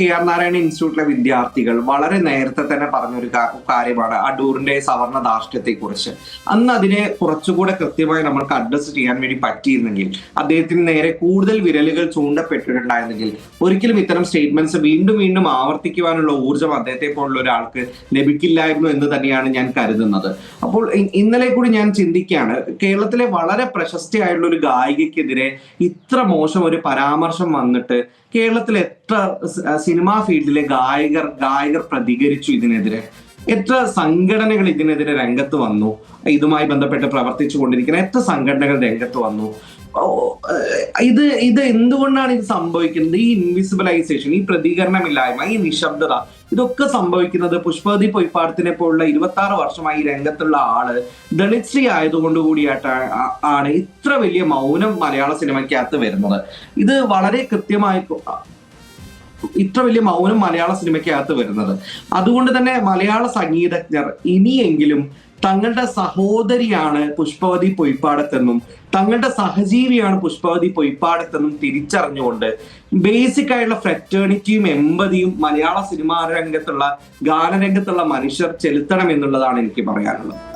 K R. Narayana ഇൻസ്റ്റിറ്റ്യൂട്ടിലെ വിദ്യാർത്ഥികൾ വളരെ നേരത്തെ തന്നെ പറഞ്ഞൊരു കാര്യമാണ് അടൂറിന്റെ സവർണ ധാർഷ്ട്യത്തെ കുറിച്ച്. അന്ന് അതിനെ കുറച്ചുകൂടെ കൃത്യമായി നമ്മൾക്ക് അഡ്രസ് ചെയ്യാൻ വേണ്ടി പറ്റിയിരുന്നെങ്കിൽ, അദ്ദേഹത്തിന് നേരെ കൂടുതൽ വിരലുകൾ ചൂണ്ടപ്പെട്ടിട്ടുണ്ടായിരുന്നെങ്കിൽ ഒരിക്കലും ഇത്തരം സ്റ്റേറ്റ്മെന്റ്സ് വീണ്ടും വീണ്ടും ആവർത്തിക്കുവാനുള്ള ഊർജ്ജം അദ്ദേഹത്തെ പോലുള്ള ഒരാൾക്ക് ലഭിക്കില്ലായിരുന്നു എന്ന് തന്നെയാണ് ഞാൻ കരുതുന്നത്. അപ്പോൾ ഇന്നലെ കൂടി ഞാൻ ചിന്തിക്കുകയാണ്, കേരളത്തിലെ വളരെ പ്രശസ്തിയായിട്ടുള്ള ഒരു ഗായികയ്ക്കെതിരെ ഇത്ര മോശം ഒരു പരാമർശം വന്നിട്ട് കേരളത്തിൽ എത്ര സിനിമാ ഫീൽഡിലെ ഗായകർ പ്രതികരിച്ചു ഇതിനെതിരെ? എത്ര സംഘടനകൾ ഇതിനെതിരെ രംഗത്ത് വന്നു? ഇതുമായി ബന്ധപ്പെട്ട് പ്രവർത്തിച്ചു കൊണ്ടിരിക്കുന്ന എത്ര സംഘടനകൾ രംഗത്ത് വന്നു? ഇത് എന്തുകൊണ്ടാണ് ഇത് സംഭവിക്കുന്നത്? ഈ ഇൻവിസിബിലൈസേഷൻ, ഈ പ്രതികരണമില്ലായ്മ, ഈ നിശബ്ദത, ഇതൊക്കെ സംഭവിക്കുന്നത് പുഷ്പവതി പൊയ്പ്പാടത്തിനെ പോലുള്ള 26 വർഷമായി രംഗത്തുള്ള ആള് ദളിത് സ്ത്രീ ആയതുകൊണ്ട് കൂടിയായിട്ടാണ് ഇത്ര വലിയ മൗനം മലയാള സിനിമയ്ക്കകത്ത് വരുന്നത്. ഇത് വളരെ കൃത്യമായി ഇത്ര വലിയ മൗനം മലയാള സിനിമയ്ക്കകത്ത് വരുന്നത്. അതുകൊണ്ട് തന്നെ മലയാള സംഗീതജ്ഞർ ഇനിയെങ്കിലും തങ്ങളുടെ സഹോദരിയാണ് പുഷ്പവതി പൊയ്പ്പാടത്തെന്നും തങ്ങളുടെ സഹജീവിയാണ് പുഷ്പവതി പൊയ്പ്പാടത്തെന്നും തിരിച്ചറിഞ്ഞുകൊണ്ട് ബേസിക് ആയിട്ടുള്ള ഫ്രെറ്റേണിറ്റിയും എമ്പതിയും മലയാള സിനിമാ രംഗത്തുള്ള ഗാനരംഗത്തുള്ള മനുഷ്യർ ചെലുത്തണം എന്നുള്ളതാണ് എനിക്ക് പറയാനുള്ളത്.